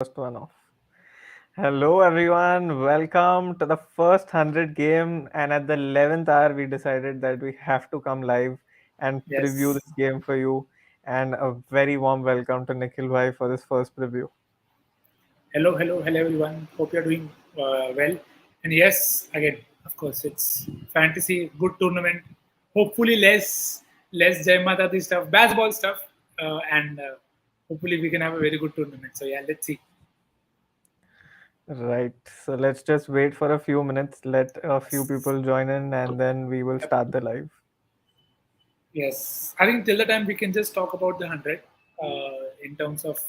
First one off. Hello, everyone. Welcome to the first 100 game. And at the 11th hour, we decided that we have to come live and preview Yes. this game for you. And a very warm welcome to Nikhil Bhai for this first preview. Hello, everyone. Hope you're doing well. And yes, again, of course, it's fantasy, good tournament. Hopefully, less Jai Mata Di stuff, baseball stuff, and hopefully we can have a very good tournament. So yeah, let's see. Right. So let's just wait for a few minutes, let a few people join in, and then we will Yep. start the live. Yes, I think till the time we can just talk about the 100 in terms of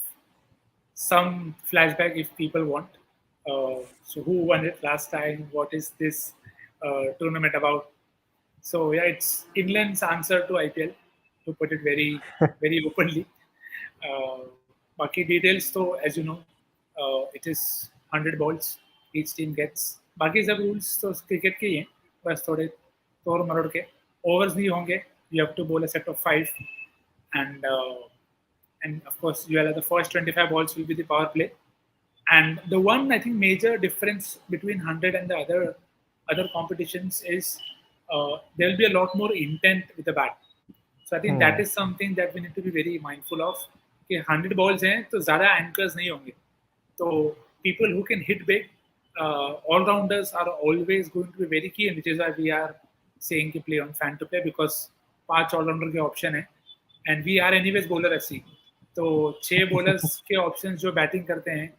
some flashback if people want. So who won it last time? What is this tournament about? So yeah, it's England's answer to IPL, to put it very openly. Baki details, so as you know, it is 100 balls each team gets. बाकी सब rules तो cricket के ही हैं, बस थोड़े तोड़ मरोड़ के overs नहीं होंगे. You have to bowl a set of five, and of course you are the first 25 balls will be the power play. And the one I think major difference between 100 and the other competitions is there will be a lot more intent with the bat. So I think that Hmm. is something that we need to be very mindful of. कि 100 balls हैं तो ज़्यादा anchors नहीं होंगे. So people who can hit big, all rounders are always going to be very key, and which is why we are saying to play on Fan2Play because पांच all rounder के option है, and we are anyways bowler FC. तो छह bowlers के options जो batting करते हैं,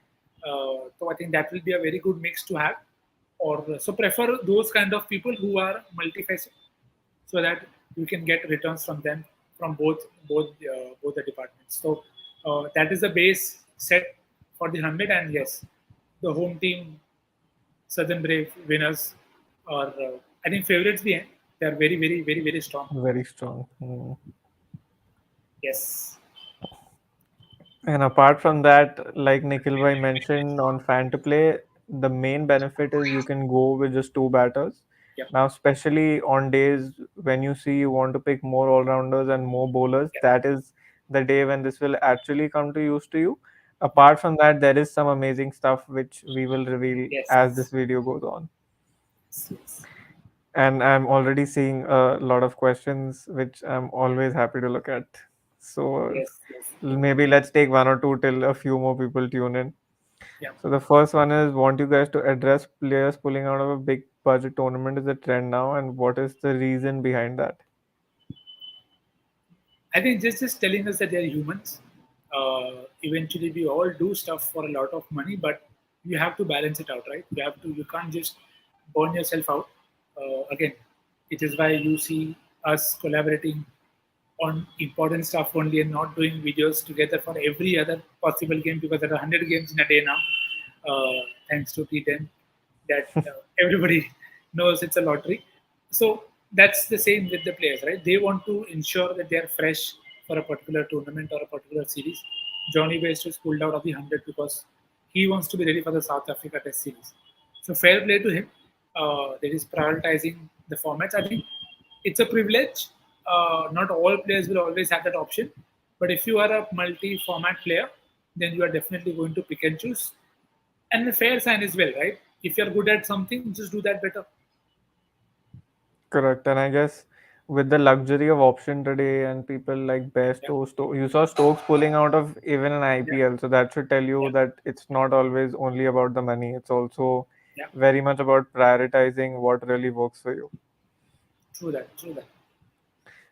तो I think that will be a very good mix to have. Or so prefer those kind of people who are multifaceted, so that you can get returns from them from both the departments. So that is the base set for the 100. And yes, the home team, Southern Brave winners, are I think favorites bhi hain. They are very strong. Very strong. Hmm. Yes. And apart from that, like Nikhil Bhai mentioned on Fan to Play, the main benefit is you can go with just two batters. Yep. Now, especially on days when you see you want to pick more all rounders and more bowlers, Yep. that is the day when this will actually come to use to you. Yep. Apart from that, there is some amazing stuff which we will reveal as this Yes. video goes on. Yes. And I'm already seeing a lot of questions which I'm always happy to look at. So Yes. maybe let's take one or two till a few more people tune in. Yep. So the first one is, want you guys to address players pulling out of a big budget tournament is a trend now, and what is the reason behind that? I think just telling us that they are humans. Eventually, we all do stuff for a lot of money, but you have to balance it out, right? You can't just burn yourself out. Again, it is why you see us collaborating on important stuff only and not doing videos together for every other possible game, because there are 100 games in a day now, thanks to T10, that everybody knows it's a lottery. So that's the same with the players, right? They want to ensure that they are fresh for a particular tournament or a particular series. Johnny West was pulled out of the 100 because he wants to be ready for the South Africa Test series. So fair play to him. That is prioritizing the formats. I think it's a privilege. Not all players will always have that option, but if you are a multi-format player, then you are definitely going to pick and choose. And the fair sign as well, right? If you're good at something, just do that better. Correct. And I guess with the luxury of option today and people like Best Yeah, you saw Stokes pulling out of even an yeah, IPL. So that should tell yeah, you that it's not always only about the money. It's also yeah. very much about prioritizing what really works for you. True that.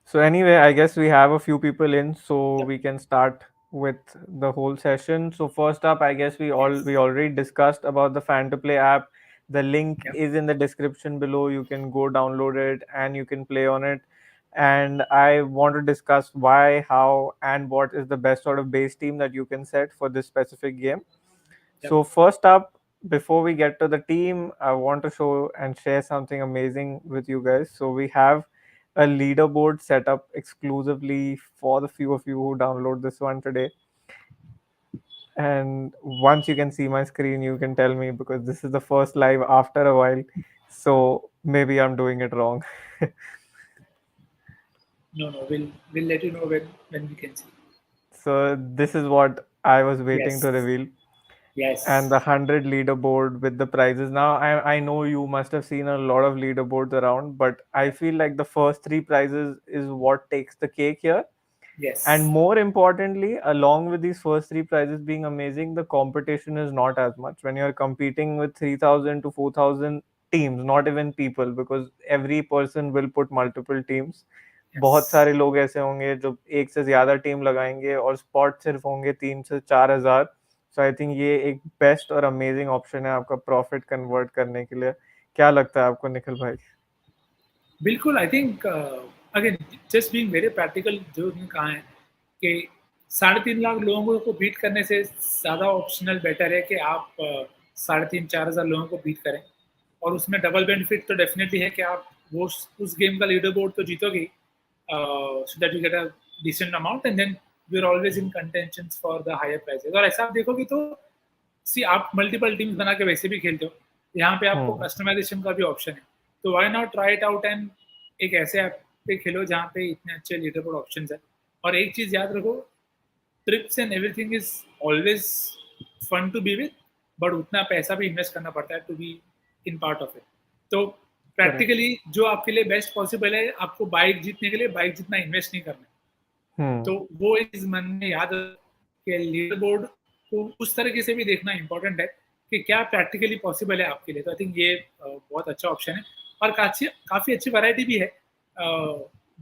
So anyway, I guess we have a few people in, so Yep. we can start with the whole session. So first up, I guess we Yes. already discussed about the Fan to Play app. The link Yep. is in the description below. You can go download it and you can play on it. And I want to discuss why, how, and what is the best sort of base team that you can set for this specific game. Yep. So first up, before we get to the team, I want to show and share something amazing with you guys. So we have a leaderboard set up exclusively for the few of you who download this one today. And once you can see my screen, you can tell me because this is the first live after a while. So maybe I'm doing it wrong. No. We'll let you know when we can see. So this is what I was waiting to Yes. reveal. and Yes. the 100 leaderboard with the prizes. Now, I know you must have seen a lot of leaderboards around, but I feel like the first three prizes is what takes the cake here. And Yes. more importantly, along with these first three prizes being amazing, the competition is not as much when you're competing with 3,000 to 4,000 teams, not even people, because every person will put multiple teams. बहुत Yes. सारे लोग ऐसे होंगे जो एक से ज्यादा team लगाएंगे और स्पॉट सिर्फ होंगे 3 से 4 हजार. सो आई थिंक ये एक बेस्ट और अमेजिंग ऑप्शन है आपका प्रॉफिट कन्वर्ट करने के लिए. क्या लगता है आपको निखिल भाई? बिल्कुल, I think again just being very practical, जो उसने कहा है कि 3.5 लाख लोगों को बीट करने से ज़्यादा ऑप्शनल बेटर है कि आप 3,500-4,000 लोगों को बीट करें, और उसमें डबल बेनिफिट तो डेफिनेटली है कि आप वो उस गेम का लीडर बोर्ड तो जीतोगे, so that you get a decent amount and then you are always in contention for the higher prizes. और ऐसा आप देखोगे तो सी आप मल्टीपल टीम्स बना के वैसे भी खेलते हो, यहाँ पे आपको हम्म. कस्टमाइजेशन का भी ऑप्शन है, तो why not try it out and एक ऐसे ऐप पे खेलो जहाँ पे इतने अच्छे लीडर बोर्ड ऑप्शन है। और एक चीज याद रखो, trips and everything is always fun to be with, but उतना पैसा भी इन्वेस्ट करना पड़ता है to be in part of it. तो करेक्ट. प्रैक्टिकली जो आपके लिए बेस्ट पॉसिबल है, आपको बाइक जीतने के लिए बाइक जितना इन्वेस्ट नहीं करना है। तो हम्म. वो चीज मन में याद कि लीडर बोर्ड को उस तरीके से भी देखना इंपॉर्टेंट है कि क्या प्रैक्टिकली पॉसिबल है आपके लिए। तो आई थिंक ये बहुत अच्छा ऑप्शन है, और काफी काफी अच्छी वैरायटी भी है।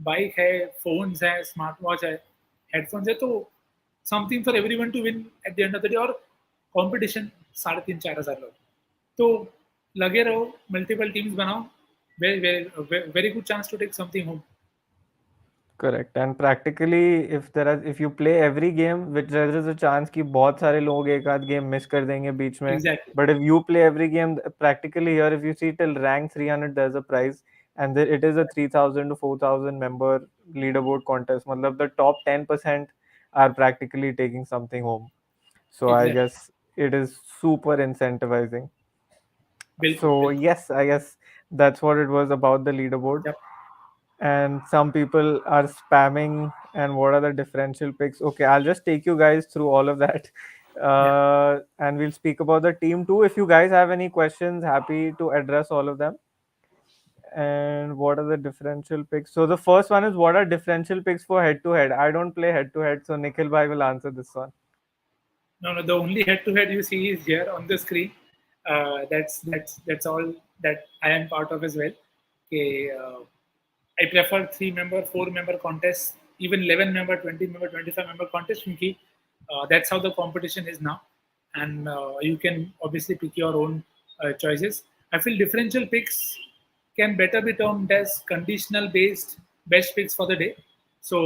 बाइक है, फोन्स है, स्मार्ट वॉच है, हेडफोन्स है, तो something for everyone to win at the end of the day. और कंपटीशन 3,500-4,000 लोग, तो लगे रहो, मल्टीपल टीम्स बनाओ, very good chance to take something home. Correct. And practically if you play every game, which there is a chance कि बहुत सारे लोग एक आध गेम मिस कर देंगे बीच में. Exactly. But if you play every game, practically here if you see till rank 300 there's a prize, and there, it is a 3,000 to 4,000 member leaderboard contest. मतलब the top 10% are practically taking something home. So I exactly. guess it is super incentivizing. बिल्कुल So बिल्कुल। yes, I guess that's what it was about the leaderboard. जब And some people are spamming and what are the differential picks. Okay, I'll just take you guys through all of that. या And we'll speak about the team too. If you guys have any questions, happy to address all of them. And what are the differential picks? So the first one is, what are differential picks for head to head? I don't play head to head, so Nikhil bhai will answer this one. No, no. The only head-to-head you see is here on the screen. That's all that I am part of as well. Okay, I prefer 3 member, 4 member contests, even 11 member, 20 member, 25 member contests. Because that's how the competition is now, and you can obviously pick your own choices. I feel differential picks can better be termed as conditional based best picks for the day. So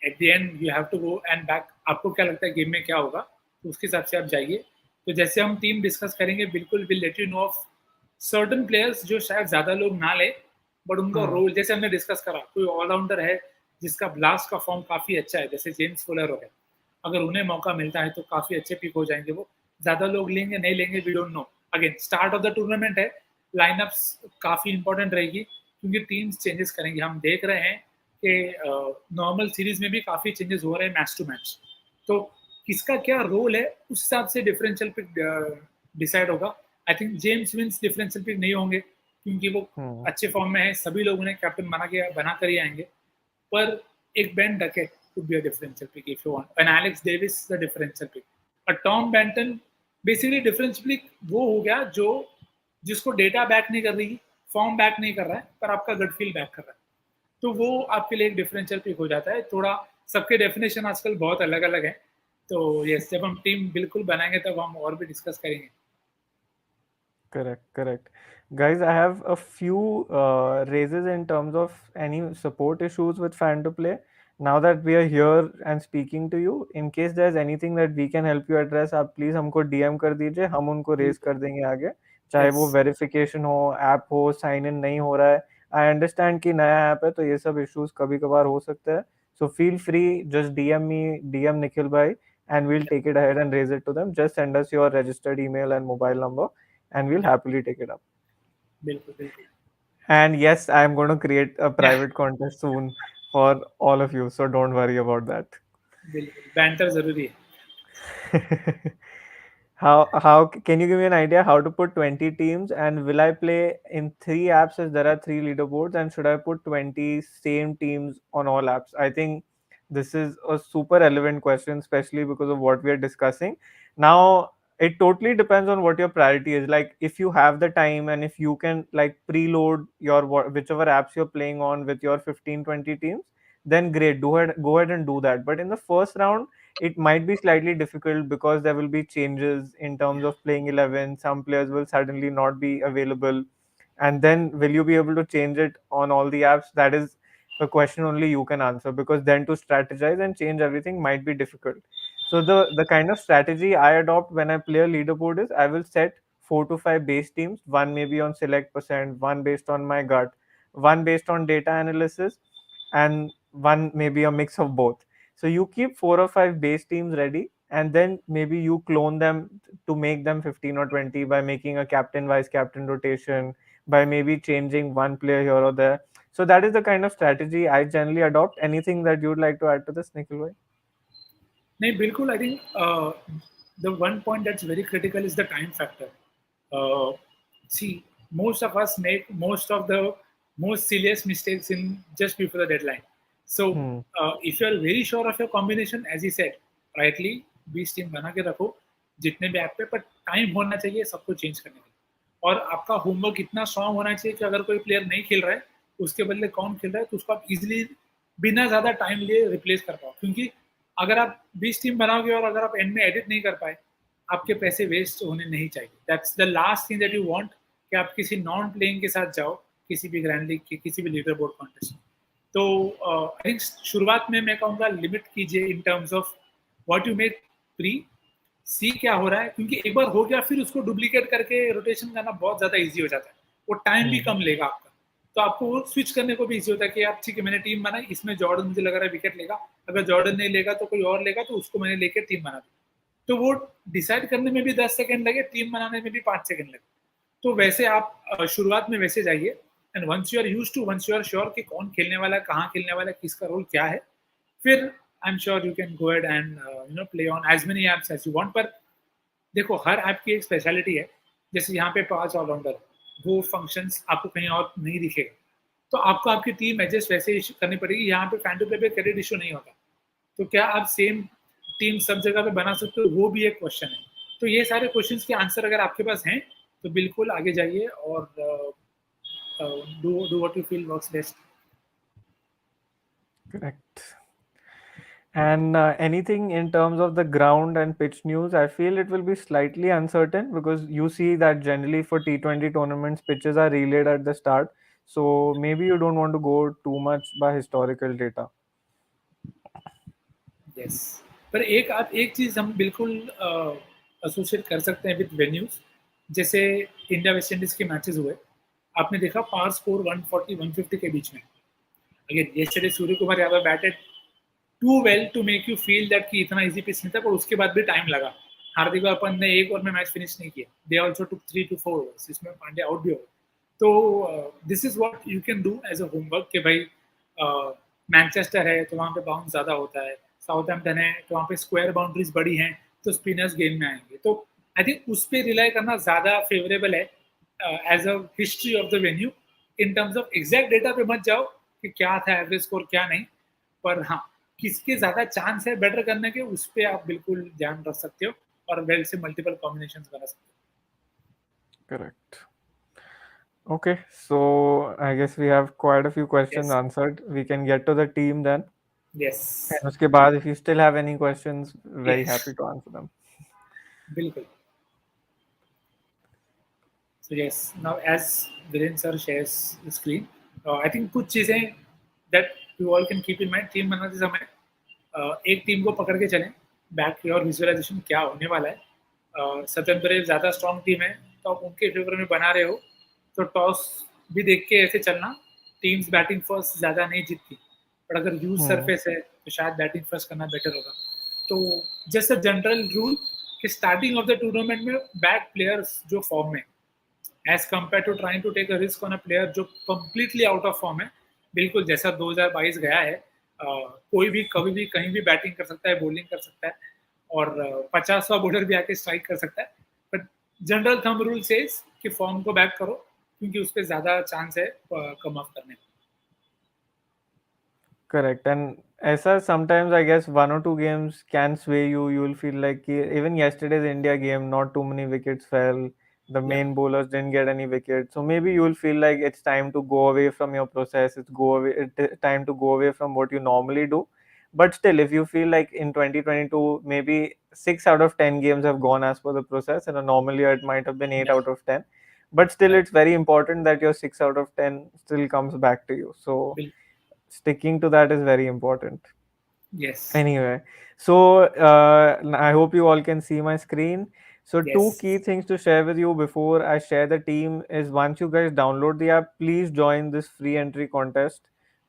at the end you have to go and back, आपको क्या लगता है game में क्या होगा, तो उसके हिसाब से आप जाइए। तो जैसे हम टीम डिस्कस करेंगे, बिल्कुल will let you know of certain players जो शायद ज्यादा लोग ना ले, बट उनका Hmm. रोल जैसे हमने डिस्कस करा, कोई ऑलराउंडर है जिसका ब्लास्ट का फॉर्म काफी अच्छा है, जैसे जेम्स फुलर हो गया, अगर उन्हें मौका मिलता है तो काफी अच्छे पिक हो जाएंगे वो। ज्यादा लोग लेंगे नहीं लेंगे, we don't know, again start of the tournament है, लाइनअप्स काफी इंपॉर्टेंट रहेगी क्योंकि टीम्स चेंजेस करेंगे। हम देख रहे हैं कि नॉर्मल सीरीज में भी काफी चेंजेस हो रहे हैं मैच टू मैच, तो किसका क्या रोल है उस हिसाब से डिफरेंशियल पिक डिसाइड होगा। I think James Vince differential pick नहीं होंगे क्योंकि वो Hmm. अच्छे फॉर्म में है, सभी लोग उन्हें कैप्टन बना कर ही आएंगे, पर एक Ben Duckett could be a differential pick if you want, and Alex Davis is a differential pick. A Tom Benton basically differential pick वो हो गया जो जिसको डेटा बैक नहीं कर रही, फॉर्म बैक नहीं कर रहा है, पर आपका गट फील बैक कर रहा है, तो वो आपके लिए एक डिफरेंशियल पिक हो जाता है। थोड़ा सबके डेफिनेशन आजकल बहुत अलग अलग है, तो यस जब हम टीम बिल्कुल बनाएंगे तब हम और भी डिस्कस करेंगे। Correct, correct. Guys, I have a few raises in terms of any support issues with Fan to Play. Now that we are here and speaking to you, in case there's anything that we can help you address, आप please हमको DM कर दीजिए, हम उनको raise कर देंगे आगे, चाहे वो यस verification हो, app हो, sign in नहीं हो रहा है. I understand कि नया app है तो ये सब issues कभी कभार हो सकते हैं. So feel free, just DM me, DM Nikhil bhai, and we'll take it ahead and raise it to them. Just send us your registered email and mobile number and we'll happily take it up. बिल्कुल बिल्कुल। And yes, I'm going to create a private contest soon for all of you, so don't worry about that. बिल्कुल banter जरूरी है। How can you give me an idea how to put 20 teams, and will I play in three apps as there are three leaderboards, and should I put 20 same teams on all apps? I think this is a super relevant question, especially because of what we are discussing. Now, it totally depends on what your priority is. Like if you have the time and if you can like preload your whichever apps you're playing on with your 15-20 teams, then great, go ahead and do that. But in the first round, it might be slightly difficult because there will be changes in terms of playing 11. Some players will suddenly not be available, and then will you be able to change it on all the apps? That is a question only you can answer, because then to strategize and change everything might be difficult. So the kind of strategy I adopt when I play a leaderboard is I will set 4 to 5 base teams, one maybe on select percent, one based on my gut, one based on data analysis, and one maybe a mix of both. So you keep 4 or 5 base teams ready, and then maybe you clone them to make them 15 or 20 by making a captain vice captain rotation, by maybe changing one player here or there. So that is the kind of strategy I generally adopt. Anything that you'd like to add to this, Nikhil bhai? नहीं बिल्कुल I think the one point that's very critical is the time factor. See, most of us make most of the most serious mistakes in just before the deadline. So Hmm. if you are very sure of your combination, as you said rightly, 20 team बना के रखो जितने भी app पे, पर time होना चाहिए सबको चेंज करने के लिए। और आपका होमवर्क इतना स्ट्रांग होना चाहिए कि अगर कोई प्लेयर नहीं खेल रहा है, उसके बदले कौन खेल रहा है, तो उसको आप इजिली बिना ज़्यादा टाइम लिए रिप्लेस कर पाओ। क्योंकि अगर आप 20 टीम बनाओगे और अगर आप एंड में एडिट नहीं कर पाए, आपके पैसे वेस्ट होने नहीं चाहिए। That's the last thing that you want, कि आप किसी नॉन प्लेइंग के साथ जाओ किसी भी ग्रैंड लीग के किसी भी लीडर बोर्ड कॉन्टेस्ट में। तो आई थिंक शुरुआत में मैं कहूँगा लिमिट कीजिए in terms of what you make pre, see क्या हो रहा है, क्योंकि एक बार हो गया फिर उसको डुप्लीकेट करके रोटेशन करना बहुत ज़्यादा ईजी हो जाता है, वो टाइम भी Hmm. कम लेगा आपका। तो आपको वो स्विच करने को भी ईजी होता है कि आप ठीक है मैंने टीम बनाई, इसमें जॉर्डन मुझे लग रहा है विकेट लेगा, अगर जॉर्डन नहीं लेगा तो कोई और लेगा, तो उसको मैंने लेकर टीम बना दी। तो वो डिसाइड करने में भी 10 सेकंड लगे, टीम बनाने में भी 5 सेकंड लगे। तो वैसे आप शुरुआत में वैसे जाइए, and once you are use to, once you are sure कि कौन खेलने वाला है, कहाँ खेलने वाला है, किसका रोल क्या है, फिर I am sure you can go ahead and play on as many apps as you want. पर देखो हर ऐप की एक स्पेशलिटी है, जैसे यहाँ पे 5 ऑलराउंडर, वो फंक्शंस आपको कहीं और नहीं दिखेगा, तो आपको आपकी टीम एडजस्ट वैसे ही करनी पड़ेगी। यहाँ पे फैन टू प्ले पे क्रेडिट इशू नहीं होता, तो क्या आप सेम टीम सब जगह पे बना सकते हो, वो भी एक क्वेश्चन है। तो ये सारे क्वेश्चंस के आंसर अगर आपके पास हैं, तो बिल्कुल आगे जाइए और do what you feel works best. Correct. And anything in terms of the ground and pitch news, I feel it will be slightly uncertain because you see that generally for T20 tournaments, pitches are relayed at the start. So maybe you don't want to go too much by historical data. Yes, पर एक आप एक चीज़ हम बिल्कुल associate कर सकते हैं with venues. जैसे इंडिया वेस्ट इंडीज के मैचेस हुए, आपने देखा पार स्कोर 140 150 के बीच में। Again yesterday Surya Kumar Yadav batted too well to make you feel that कि इतना इजी पिच नहीं था, पर उसके बाद भी टाइम लगा। हार्दिक अपन ने एक ओवर में मैच फिनिश नहीं किया, they also took 3 to 4 overs, इसमें पांड्या आउट भी हो गए। तो this is what you can do as a homework कि भाई मैनचेस्टर है तो वहाँ पे बाउंस ज़्यादा होता है, साउथहैम्पटन है तो वहाँ पे स्क्वायर बाउंड्रीज बड़ी हैं, तो स्पिनर्स गेम में आएंगे। तो आई थिंक उस पर रिलाई करना ज़्यादा फेवरेबल है as a history of the venue. In terms of exact data पे मत जाओ कि क्या था एवरेज स्कोर क्या नहीं, पर हाँ किसके ज़्यादा चांस है बेटर करने के, उस पर आप बिल्कुल ध्यान रख सकते हो और वेल से मल्टीपल कॉम्बिनेशन बना सकते Correct. Okay, so I guess we have quite a few हो। questions yes, answered. We can get to the team then. Yes, And उसके बाद, if you still have any questions, very yes, happy to answer them. बिल्कुल। So yes, now as Viren sir shares the screen, I think कुछ चीज़ें that you all can keep in mind team बनाते समय, एक team को पकड़ के चलें, बैक योर विजुअलाइजेशन क्या होने वाला है। सदन ब्रेव ज़्यादा स्ट्रॉन्ग टीम है, तो आप उनके फेवर में बना रहे हो, तो टॉस भी देख के ऐसे चलना। टीम्स बैटिंग फर्स्ट ज़्यादा नहीं जीतती, पर अगर यूज Hmm. सरफेस है तो शायद बैटिंग फर्स्ट करना बेटर होगा। तो जस्ट अ जनरल रूल कि स्टार्टिंग ऑफ द टूर्नामेंट में बैक प्लेयर्स जो फॉर्म में, as compare to trying to take a risk on a player जो कंप्लीटली आउट ऑफ फॉर्म है। बिल्कुल जैसा 2022 गया है, कोई भी कभी भी कहीं भी बैटिंग कर सकता है, बॉलिंग कर सकता है, और 50वां बॉलर भी आके स्ट्राइक कर सकता है, but general thumb rule says कि फॉर्म को बैक करो क्योंकि उस पर ज्यादा चांस है कम ऑफ करने का। Correct. And Esa, sometimes I guess one or two games can sway you. You'll feel like even yesterday's India game, not too many wickets fell. The Yeah, main bowlers didn't get any wickets. So maybe you'll feel like it's time to go away from your process. It's time to go away from what you normally do. But still, if you feel like in 2022, maybe 6 out of 10 games have gone as per the process, and a normal year it might have been eight yeah, out of 10. But still, right. it's very important that your 6 out of 10 still comes back to you. So Will sticking to that is very important. yes, Anyway, so I hope you all can see my screen. So two yes, key things to share with you before I share the team is once you guys download the app, please join this free entry contest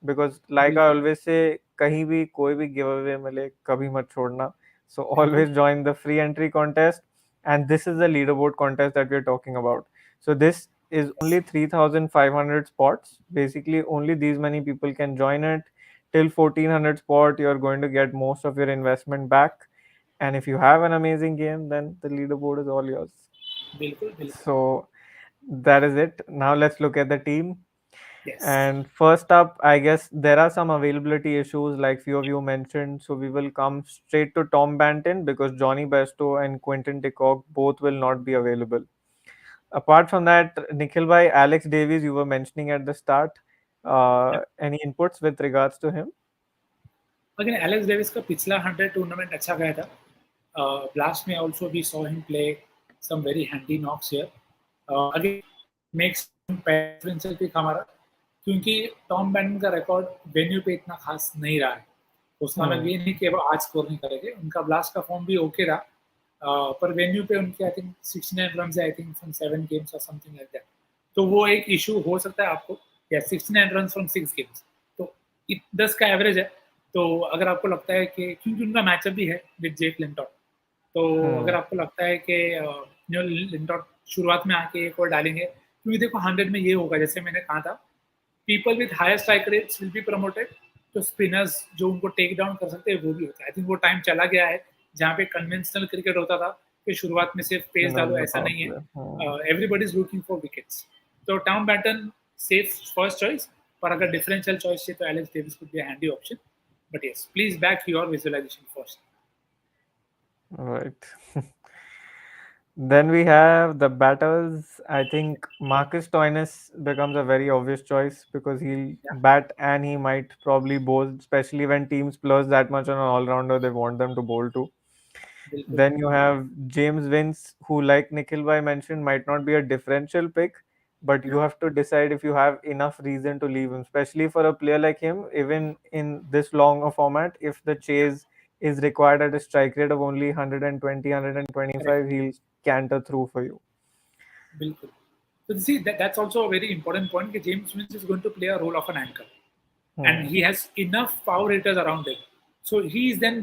because like I बिल्कुल, always say, कहीं भी कोई भी giveaway मिले कभी मत छोड़ना. So बिल्कुल, always join the free entry contest, and this is the leaderboard contest that we're talking about. So this is yes, only 3,500 spots. Basically, only these many people can join it till 1400 spot. You're going to get most of your investment back, and if you have an amazing game, then the leaderboard is all yours. बिल्कुल, बिल्कुल, So that is it. Now let's look at the team. yes, And first up, I guess there are some availability issues like few of you mentioned, so we will come straight to Tom Banton because Johnny Bairstow and Quinton de Kock both will not be available. Apart from that, Nikhil bhai, Alex Davies you were mentioning at the start, yeah. any inputs with regards to him? Again Alex Davies का पिछला 100 tournament अच्छा गया था। Last में also we saw him play some very handy knocks here. Again makes preferential pick हमारा, क्योंकि Tom बैंडन का record venue पे इतना खास नहीं रहा है। उसका मतलब Hmm. ये नहीं कि वो आज स्कोर नहीं करेंगे, उनका ब्लास्ट का फॉर्म भी ओके रहा। पर वेन्यू पे उनके आई थिंक 69 रन है, आई थिंक फ्रॉम 7 गेम्स और समथिंग लाइक दैट। तो वो एक इशू हो सकता है आपको, या 69 रन फ्रॉम 6 गेम्स, तो 10 का एवरेज है। तो अगर आपको लगता है कि क्योंकि उनका मैचअप भी है विद जेक लिंटॉट, तो अगर Hmm. आपको लगता है कि लिंटॉट शुरुआत में आके एक और डालेंगे, क्योंकि देखो 100 में ये होगा जैसे मैंने कहा था, people with higher strike rates will be promoted, तो स्पिनर्स जो उनको टेक डाउन कर सकते हैं वो भी होता है। आई थिंक वो टाइम चला गया है जहाँ पे कन्वेंशनल क्रिकेट होता था कि शुरुआत में सिर्फ पेस Spin डालो, on the ऐसा power नहीं है। play. Everybody is looking for wickets. तो Tom Banton safe first choice, पर अगर डिफरेंशियल चॉइस है तो Alex Davies could be a handy option. But yes, please back your visualisation first. Right. Then we have the batters. I think Marcus Stoinis becomes a very obvious choice because he'll या bat and he might probably bowl, especially when teams plus that much on an all-rounder they want them to bowl to. बिल्कुल, Then you have James Vince, who, like Nikhil Bhai mentioned, might not be a differential pick, but you या have to decide if you have enough reason to leave him, especially for a player like him, even in this long a format. If the chase is required at a strike rate of only 120, correct, 125, he'll canter through for you. बिल्कुल। So see that's also a very important point कि James Vince is going to play a role of an anchor, and Hmm. he has enough power hitters around him. So he then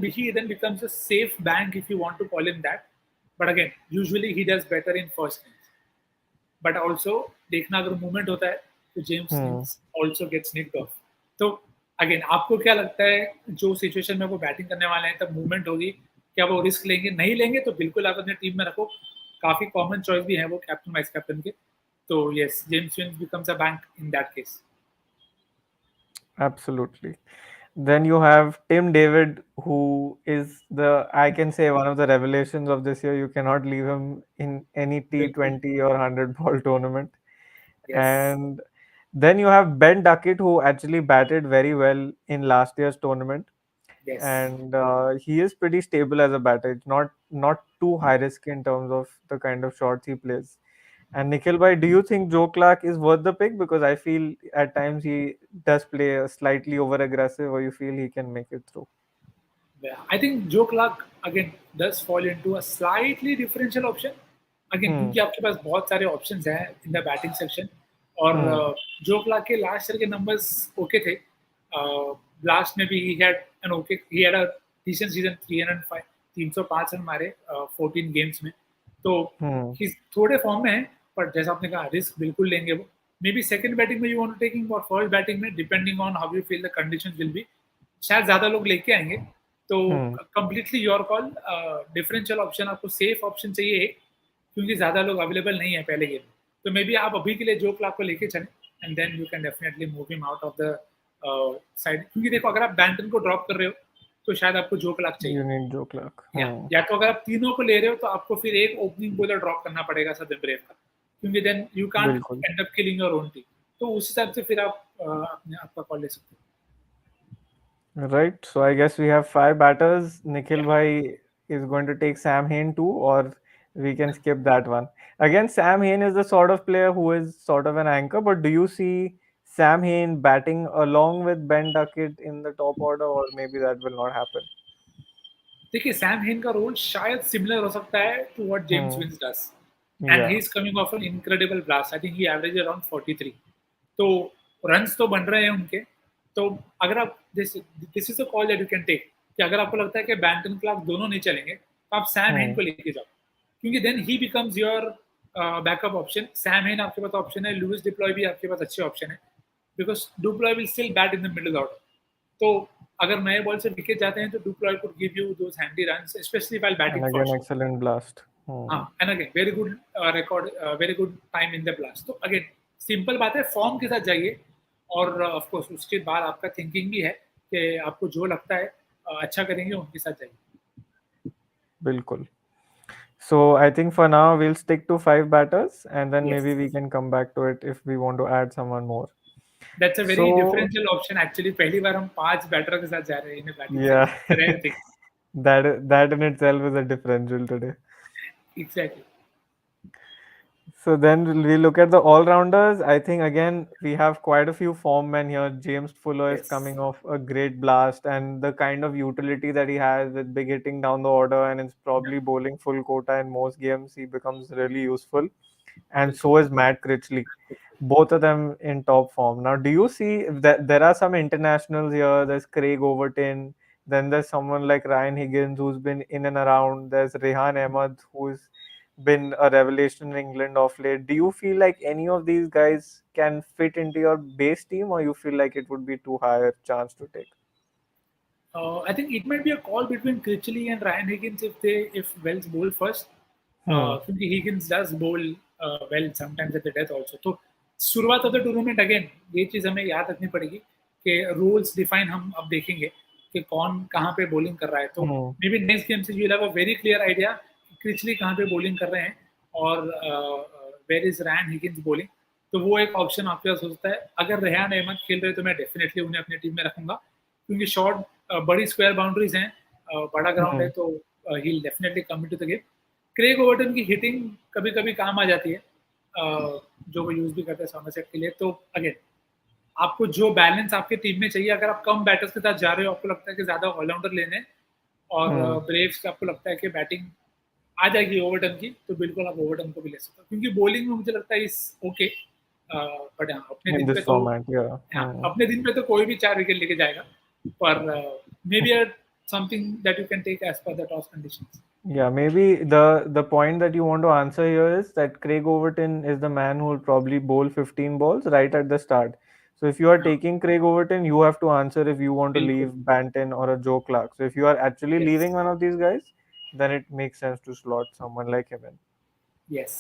becomes a safe bank if you want to call him that. But again, usually he does better in first innings. But also देखना अगर movement होता है तो James Hmm. Vince also gets nicked off. तो again आपको क्या लगता है, जो सिचुएशन में वो बैटिंग करने वाले हैं तब मूवमेंट होगी, क्या वो रिस्क लेंगे? नहीं लेंगे तो बिल्कुल आप अपने टीम में रखो। काफी कॉमन चॉइस भी है वो कैप्टन वाइस कैप्टन के। तो yes, James Vince becomes a bank in that case. Absolutely. Then you have Tim David, who is I can say, one of the revelations of this year. You cannot leave him in any बिल्कुल, T20 or 100 ball tournament. Yes, And then you have Ben Duckett, who actually batted very well in last year's tournament, yes. and he is pretty stable as a batter. It's not too high risk in terms of the kind of shots he plays. And Nikhil bhai, do you think Joe Clark is worth the pick? Because I feel at times he does play a slightly over aggressive, or you feel he can make it through. Yeah, I think Joe Clark again does fall into a slightly differential option. Again, Hmm. क्योंकि आपके पास बहुत सारे options हैं in the batting section, और Hmm. Joe Clarke के last year के numbers okay थे। Last में भी he had a decent season, 305 305 run मारे 14 गेम्स में। तो Hmm. ही थोड़े फॉर्म में है, पर जैसा आपने कहा रिस्क बिल्कुल लेंगे वो। मे बी सेकंड बैटिंग में यू वांट टू टेकिंग, और फर्स्ट बैटिंग में depending on how you feel the conditions will be, शायद ज्यादा लोग लेके आएंगे। तो Hmm. Completely your call. Differential option आपको सेफ ऑप्शन चाहिए एक, क्योंकि ज़्यादा लोग अवेलेबल नहीं है पहले गेम में। तो मे बी आप अभी के लिए जो क्लॉक को लेके चलें, and then you can definitely move him out of the side. क्योंकि देखो, अगर आप बैंटन को ड्रॉप कर रहे हो तो शायद आपको जो क्लॉक चाहिए, You need Joe Clark. या तो अगर आप तीनों को ले रहे हो तो आपको फिर एक ओपनिंग बॉलर ड्रॉप करना पड़ेगा सदन ब्रेव का, क्योंकि देन यू कांट बिल्कुल. And up killing your own team. तो उस हिसाब से फिर आप अपने आपका कॉल ले सकते Right. So I guess we have five batters. हो। Nikhil Bhai is going to take Sam Hain too, or we can skip that one. Again, Sam Hain is the sort of player who is sort of an anchor, but do you see Sam Hain batting along with Ben Duckett in the top order, or maybe that will not happen? देखिए, Sam Hain का role शायद similar हो सकता है to what James Hmm. Vince does, and he Yeah. Is coming off an incredible Blast. I think he average around 43। तो runs तो बन रहे हैं उनके। तो अगर आप this this is a call that you can take, कि अगर आपको लगता है कि बैंटन क्लार्क दोनों नहीं चलेंगे तो आप सैम हेन Hmm. को लेके जाओ, क्योंकि then he becomes your backup option. Sam Hain आपके पास ऑप्शन है, लुइस डिप्लॉय भी आपके पास अच्छे ऑप्शन है, because du Plooy will still bat in the middle order. तो अगर नए बॉल से विकेट जाते हैं तो du Plooy could give you those handy runs, especially while And batting again, first. excellent blast. हाँ, and again very good record, very good time in the Blast. तो again simple बात है, फॉर्म के साथ जाइए, और ऑफ कोर्स उसके बाद आपका थिंकिंग भी है कि आपको जो लगता है अच्छा करेंगे उनके साथ जाइए। Bilkul. So I think for now we'll stick to five batters, and then yes, maybe we can come back to it if we want to add someone more. That's a very So differential option actually. पहली बार हम 5 बैटरों के साथ जा रहे हैं in batting yeah, segment, rare thing. that in itself is a differential today. Exactly. So then we look at the all-rounders. I think again we have quite a few form men here. James Fuller is yes, coming off a great blast, and the kind of utility that he has with big hitting down the order, and is probably bowling full quota in most games. He becomes really useful, and बिल्कुल। so is Matt Critchley. Both of them in top form. Now, do you see that there are some internationals here? There's Craig Overton. Then there's someone like Ryan Higgins who's been in and around. There's Rehan Ahmed who's been a revelation in England of late. Do you feel like any of these guys can fit into your base team, or you feel like it would be too high a chance to take? I think it might be a call between Critchley and Ryan Higgins if Wells bowl first. Hmm. क्योंकि Higgins does bowl well sometimes at the death also. तो शुरुआत of the tournament again ये चीज़ हमें याद रखनी पड़ेगी कि rules define हम अब देखेंगे कि कौन कहाँ पे बॉलिंग कर रहा है। तो Hmm. Maybe next game से you will have a very clear idea Critchley कहाँ पे बॉलिंग कर रहे हैं, और where is Ryan Higgins bowling. तो वो एक ऑप्शन आपके पास हो सकता है। अगर रेहान अहमद खेल रहे तो मैं डेफिनेटली उन्हें अपनी टीम में रखूंगा, क्योंकि शॉर्ट बड़ी स्क्वायर बाउंड्रीज हैं, बड़ा ग्राउंड है, Hmm. तो he definitely come to the game. Craig Overton की हिटिंग कभी कभी काम आ जाती है, जो वो यूज भी करते हैं समरसेट के लिए। तो अगेन आपको जो बैलेंस आपके टीम में चाहिए, अगर आप कम बैटर्स के साथ जा रहे हो, आपको लगता है कि ज्यादा ऑलराउंडर लेने हैं, और Hmm. ब्रेव्स का आपको लगता है कि बैटिंग आ जाएगी ओवरटन की, तो बिल्कुल आप ओवरटन को भी ले सकते हो, क्योंकि बॉलिंग में मुझे लगता है इस ओके। बट हाँ, अपने In दिन पे this तो, format, yeah. हाँ, Hmm. अपने दिन पे तो कोई भी 4 विकेट लेके जाएगा, पर maybe something that you can take as per the toss conditions. Yeah, maybe the point that you want to answer here is that Craig Overton is the man who will probably bowl 15 balls right at the start. So if you are हाँ, taking Craig Overton, you have to answer if you want to बिल्कुल। leave Banton or a Joe Clark. So if you are actually yes, leaving one of these guys, then it makes sense to slot someone like him in. Yes,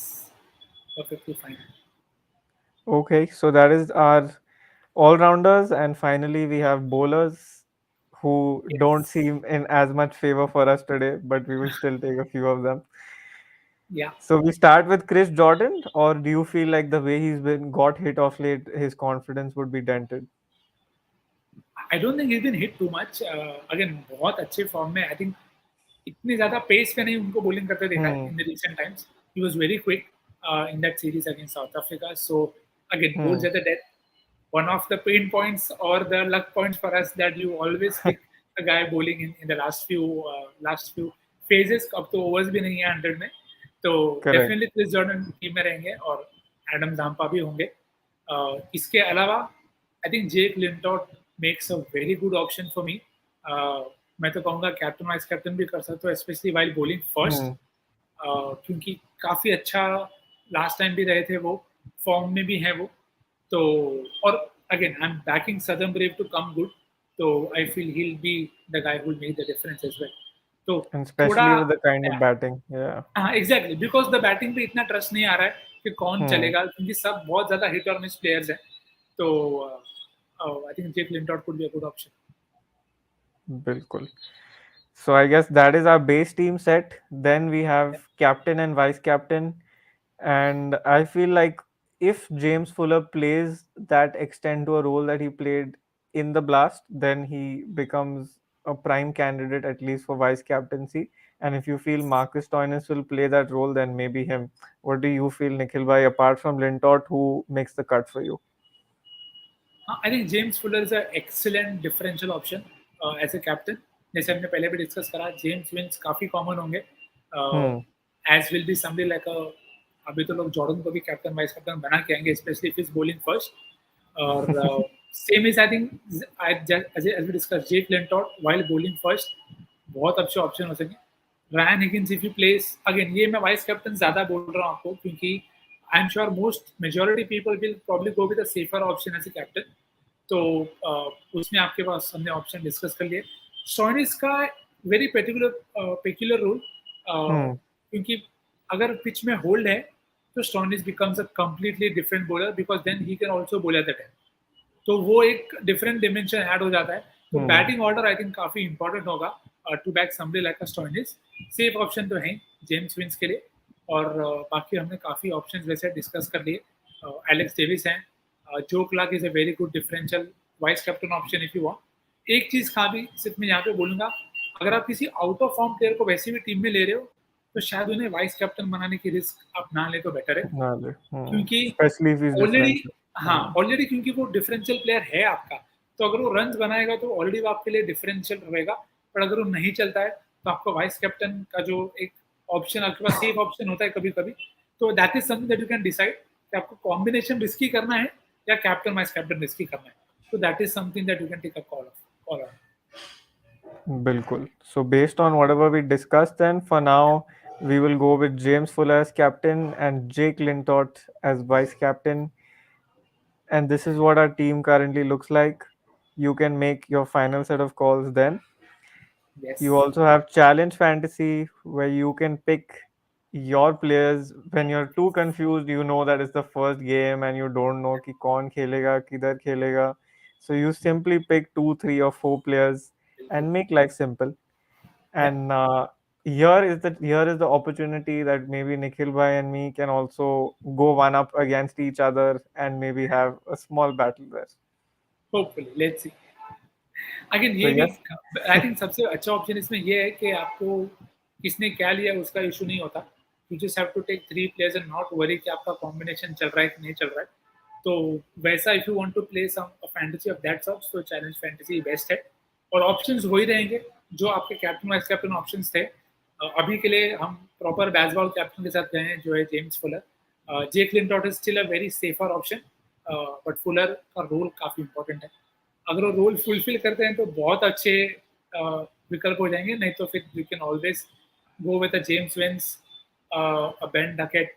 perfectly fine. Okay, so that is our all-rounders, and finally we have bowlers who don't yes, seem in as much favor for us today, but we will still take a few of them. या। So we start with Chris Jordan, or do you feel like the way he's been got hit off late, his confidence would be dented? I don't think he been hit too much. Again बहुत अच्छे form में, I think इतनी ज्यादा pace पे नहीं उनको bowling करते देखा है Hmm. In the recent times. He was very quick in that series against South Africa. So again Hmm. Bowls at the death, one of the pain points or the luck points for us that you always pick a guy bowling in the last few phases। अब तो overs भी नहीं है 100 में, तो Correct. Definitely Chris Jordan team में रहेंगे, और एडम जाम्पा भी होंगे। इसके अलावा I think Jake Lintott makes a very good option for me. मैं तो कहूँगा कैप्टन वाइस कैप्टन भी कर सकते हो, specially while bowling first, Hmm. क्योंकि काफ़ी अच्छा लास्ट टाइम भी रहे थे वो, फॉर्म में भी हैं वो। तो और again I am backing Southern Brave to come good. So I feel he'll be the guy who will make the difference as well. तो And थोड़ा especially with the kind of batting. Yeah. हाँ exactly because the batting पे इतना trust नहीं आ रहा है कि कौन Hmm. चलेगा क्योंकि सब बहुत ज्यादा हिट और मिस प्लेयर्स हैं तो I think Jake Lintott could be a good option Bilkul. So I guess that is our base team set. Then we have captain and vice captain. And I feel like if James Fuller plays that extent to a role that he played in the Blast, then he becomes a prime candidate at least for vice captaincy. And if you feel Marcus Stoinis will play that role, then maybe him. What do you feel, Nikhil Bhai, apart from Lintott, who makes the cut for you? I think James Fuller is a excellent differential option as a captain जैसे हमने पहले भी discuss करा James Vince काफी common होंगे Hmm. As will be somebody like a अभी तो लोग जॉर्डन को भी कैप्टन वाइस कैप्टन बना के आएंगे specially if is bowling first और same is I think as we discuss Jake Lintott while bowling first बहुत अच्छे ऑप्शन हो सके Ryan Higgins if you place again ये मैं वाइस कैप्टन ज्यादा बोल रहा हूँ आपको क्योंकि I am sure most majority people will probably go with a safer option as a captain तो उसमें आपके पास हमने ऑप्शन डिस्कस कर लिए स्टोइनिस का वेरी पेक्युलर रूल Hmm. क्योंकि अगर पिच में होल्ड है तो Stoinis becomes a completely different bowler because then he can also bowl at the time तो वो एक डिफरेंट डिमेंशन ऐड हो जाता है तो Hmm. Batting order I think काफी इंपॉर्टेंट होगा to back somebody like a Stoinis safe option तो है जेम्स विंस के लिए और बाकी हमने काफी ऑप्शंस वैसे डिस्कस कर लिए एलेक्स डेविस हैं जो Clarke is a very good differential vice captain option if you want एक चीज का भी सिर्फ मैं यहाँ पे बोलूंगा अगर आप किसी आउट ऑफ फॉर्म प्लेयर को वैसे भी टीम में ले रहे हो तो शायद उन्हें वाइस कैप्टन बनाने की रिस्क आप ना ले तो बेटर है Nale. Hmm. क्योंकि Especially if he's already differential. हाँ Hmm. ऑलरेडी क्योंकि वो डिफरेंशियल प्लेयर है आपका तो अगर वो रन बनाएगा तो ऑलरेडी वो आपके लिए डिफरेंशियल रहेगा पर अगर वो नहीं चलता है तो आपका वाइस कैप्टन का जो एक ऑप्शन आपके पास सेफ ऑप्शन होता है कभी कभी तो that is something that you can decide कि आपको कॉम्बिनेशन रिस्की करना है या कैप्टन वाइस कैप्टन रिस्की करना है तो that is something that you can take a call on Bilkul. So based on whatever we discussed, then for now we will go with James Fuller as captain and Jake Lintott as vice captain. And this is what our team currently looks like. You can make your final set of calls then. You yes also have challenge fantasy where you can pick your players when you're too confused. You know that it's the first game and you don't know ki kaun khelega, kidhar khelega. So you simply pick two, three, or four players बिल्कुल and make life simple. या And here is the opportunity that maybe Nikhil bhai and me can also go one up against each other and maybe have a small battle there. Hopefully let's see again So ये भी yes. I think सबसे अच्छा option इसमें ये है कि आपको किसने क्या लिया उसका इशू नहीं होता you just have to take three players and not worry कि आपका कॉम्बिनेशन चल रहा है कि नहीं चल रहा है तो वैसा if you want to play some fantasy of that sorts तो चैलेंज फैंटेसी बेस्ट है और ऑप्शंस वही रहेंगे जो आपके कैप्टन वाइस कैप्टन ऑप्शंस थे अभी के लिए हम प्रॉपर बैसबॉल कैप्टन के साथ गए हैं जो है James Fuller Jake Lintott is still a very safer option but Fuller का रोल काफी इंपॉर्टेंट है अगर वो रोल फुलफिल करते हैं तो बहुत अच्छे विकल्प हो जाएंगे नहीं तो फिर you can always go with a James Vince a Ben Duckett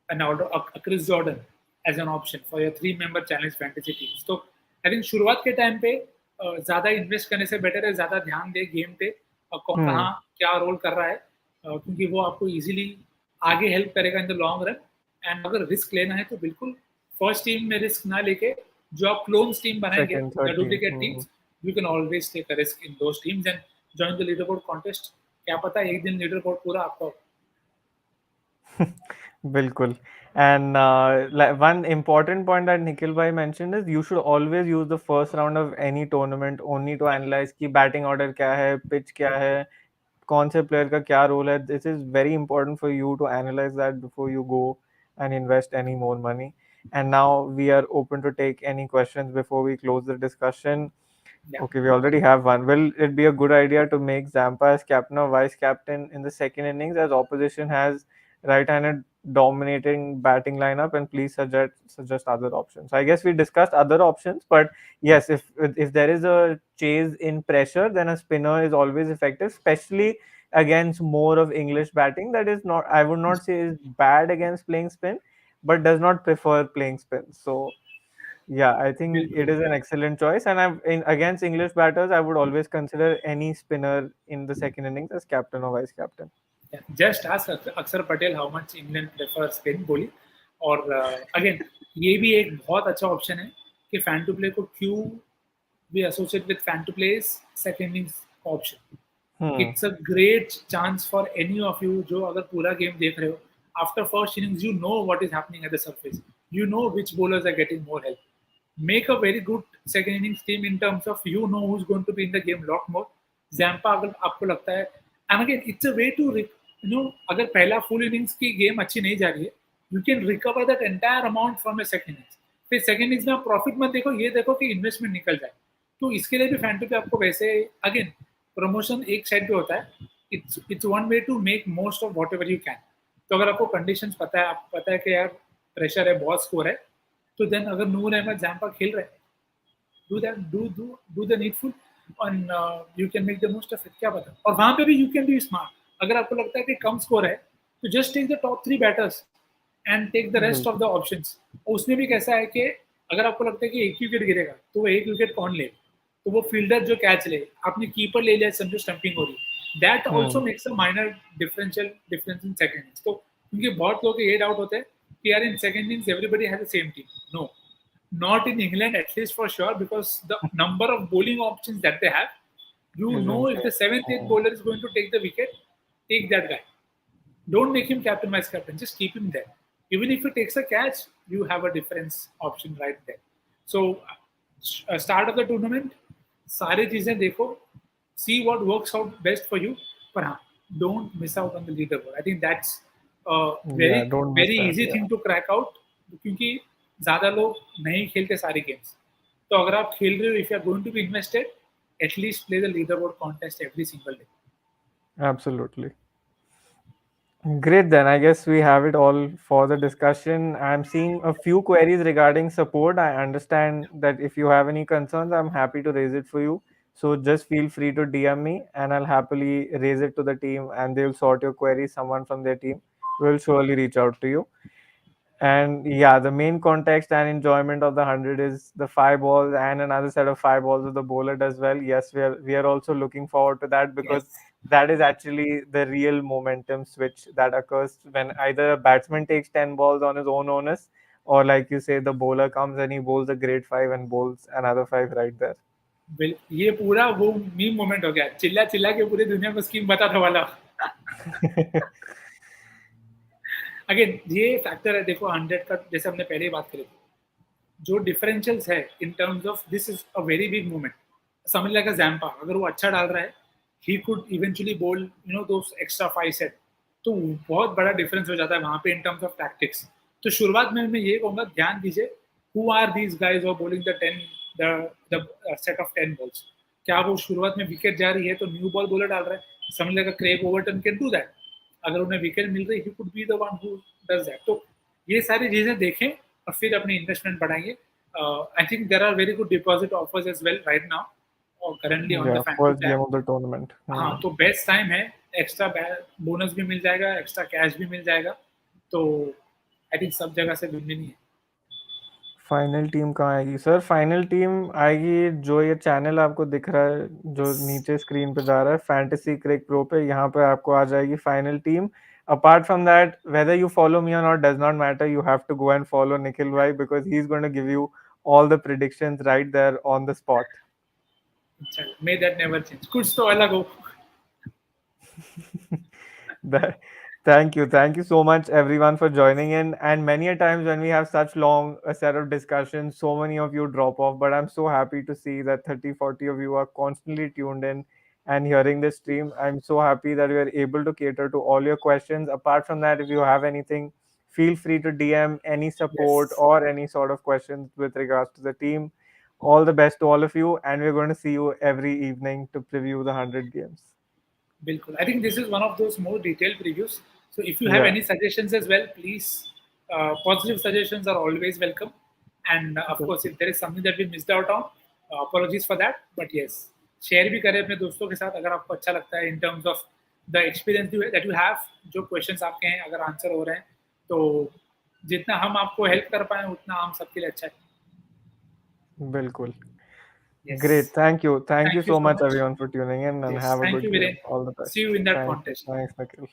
and a Chris Jordan as an option for your three member challenge fantasy teams तो आई थिंक शुरुआत के टाइम पे ज्यादा इन्वेस्ट करने से बेटर है ज्यादा ध्यान दे गेम पे और कौन Hmm. कहाँ क्या रोल कर रहा है क्योंकि वो आपको इजीली आगे हेल्प करेगा in the long run and अगर रिस्क लेना है तो बिल्कुल फर्स्ट टीम में रिस्क ना लेके जो आप क्लोन्स टीम बनाएंगे Second, या third team. Duplicate Hmm. Teams you can always take a risk in those teams and join the leader board contest क्या पता एक दिन लीडर बोर्ड पूरा आपका Bilkul. And like one important point that Nikhil bhai mentioned is you should always use the first round of any tournament only to analyze कि batting order क्या है, pitch क्या है, कौन से player का क्या role है. This is very important for you to analyze that before you go and invest any more money. And now we are open to take any questions before we close the discussion. या Okay, we already have one. Will it be a good idea to make Zampa as captain or vice captain in the second innings as opposition has right-handed dominating batting lineup? And please suggest other options. I guess we discussed other options, but yes, if there is a chase in pressure, then a spinner is always effective, especially against more of English batting. That is not, I would not say is bad against playing spin, but does not prefer playing spin. So Yeah, I think बिल्कुल. it is an excellent choice. And against English batters, I would always consider any spinner in the second innings as captain or vice captain. Just ask Axar Patel how much England prefer spin bowling. और again ये भी एक बहुत अच्छा option है कि fan to play को क्यों we associate with fan to plays second innings option. Hmm. It's a great chance for any of you जो अगर पूरा गेम देख रहे हो, after first innings you know what is happening at the surface. You know which bowlers are getting more help. Make a very good second innings team in terms of you know who's going to be in the game lot more. Zampa अगर आपको लगता है, and again it's a way to अगर पहला full innings की game अच्छी नहीं जा रही है, you can recover that entire amount from a second innings. फिर second innings में आप प्रॉफिट मत देखो, ये देखो कि इन्वेस्टमेंट निकल जाए. तो इसके लिए भी फैंटू पे आपको वैसे अगेन प्रमोशन एक साइड पे होता है. It's one way to make most of whatever you can. तो अगर आपको कंडीशंस पता है, आपको पता है कि यार प्रेशर है, बहुत स्कोर है, तो देन अगर नूर अहमद जैम्पा खेल रहे हैं, do that, do the needful and you can make the most of it. क्या पता. और वहां पे भी यू कैन बी स्मार्ट. अगर आपको लगता है कि कम स्कोर है, तो just take the top 3 batters and take the rest of the options. उसमें भी कैसा है कि अगर आपको लगता है कि एक विकेट गिरेगा, तो वो एक विकेट कौन ले, तो वो फील्डर जो कैच ले, आपने कीपर ले लिया, समझो स्टंपिंग हो रही, that also Hmm. Makes a minor difference in second innings. तो क्योंकि बहुत लोग ये डाउट होते हैं कि यार in second innings everybody has the same team. No, not in England, at least for sure, because the number of bowling options that they have, you Is know if insane. the seventh, eighth Hmm. bowler is going to take the wicket, take that guy. Don't make him captain vice captain. Just keep him there. Even if he takes a catch, you have a difference option right there. So, start of the tournament, सारी चीजें देखो, see what works out best for you. पर हाँ, don't miss out on the leaderboard. I think that's a Yeah, very don't miss very that. easy Yeah. thing to crack out. क्योंकि ज्यादा लोग नहीं खेलते सारे गेम्स. तो अगर आप खेल रहे हो, if you are going to be invested, at least play the leaderboard contest every single day. Absolutely. Great, then I guess we have it all for the discussion. I'm seeing a few queries regarding support. I understand that if you have any concerns, I'm happy to raise it for you. So just feel free to DM me and I'll happily raise it to the team and they'll sort your queries. Someone from their team will surely reach out to you. And yeah, the main context and enjoyment of the 100 is the 5 balls and another set of 5 balls with the bowler does well. Yes, we are also looking forward to that because Yes. that is actually the real momentum switch that occurs when either a batsman takes 10 balls on his own onus, or like you say, the bowler comes and he bowls a great 5 and bowls another 5 right there. ये पूरा वो meme moment हो गया, चिल्ला चिल्ला के पूरी दुनिया को स्कीम बताने वाला. अगेन ये फैक्टर है, देखो 100 का जैसे हमने पहले ही बात करी थी, जो डिफरेंशियल्स है इन terms of this is a very big movement. समझ लेगा जैम्पा अगर वो अच्छा डाल रहा है, ही कुड इवेंचुअली बोल दोस एक्स्ट्रा 5 सेट. तो बहुत बड़ा डिफरेंस हो जाता है वहां पे इन टर्म्स ऑफ टैक्टिक्स. तो शुरुआत में मैं ये कहूंगा, ध्यान दीजिए हु आर दीज गाइज और bowling the 10 the set of 10 balls. क्या वो शुरुआत में विकेट जा रही है तो न्यू बॉल बॉलर डाल रहा है, समझ लेगा Craig Overton can do that. अगर उन्हें विकेट मिल रही, he could be the one who does that. तो ये सारी चीजें देखें और फिर अपनी इन्वेस्टमेंट बढ़ाएंगे. I think there are very good deposit offers as well right now और currently on the Yeah, fan to first play. game of the tournament. हाँ, तो बेस्ट टाइम है. एक्स्ट्रा बोनस भी मिल जाएगा, एक्स्ट्रा कैश भी मिल जाएगा. तो आई थिंक सब जगह से विन ही है. फाइनल टीम कहाँ आएगी सर? फाइनल टीम आएगी जो ये चैनल आपको दिख रहा है, जो नीचे स्क्रीन पे जा रहा है, फैंटेसी क्रिक प्रो पे, यहाँ पे आपको आ जाएगी final team. Apart from that, whether you follow me or not does not matter. You have to go and follow Nikhil Bhai because he's going to give you all the predictions right there on the spot. May that never change. कुछ तो अलग हो. That, thank you so much everyone for joining in. And many a times when we have such long a set of discussions, so many of you drop off. But I'm so happy to see that 30, 40 of you are constantly tuned in and hearing this stream. I'm so happy that we are able to cater to all your questions. Apart from that, if you have anything, feel free to DM any support Yes, or any sort of questions with regards to the team. All the best to all of you, and we're going to see you every evening to preview the 100 games. बिल्कुल. I think this is one of those more detailed reviews. So if you have Yeah. Any suggestions as well, please positive suggestions are always welcome. And of course, if there is something that we missed out on, apologies for that. But yes, share भी करें अपने दोस्तों के साथ अगर आपको अच्छा लगता है इन terms of the experience that you have. जो क्वेश्चंस आपके हैं अगर आंसर हो रहे हैं, तो जितना हम आपको हेल्प कर पाए उतना हम सबके लिए अच्छा है. Bilkul. Great. Yes. Thank you. Thank you Thank you so so much, much. everyone, for tuning in, and Yes. have a Thank good you, Viren. game. All the See best. you in that Thanks. contest. Thanks, Nikhil.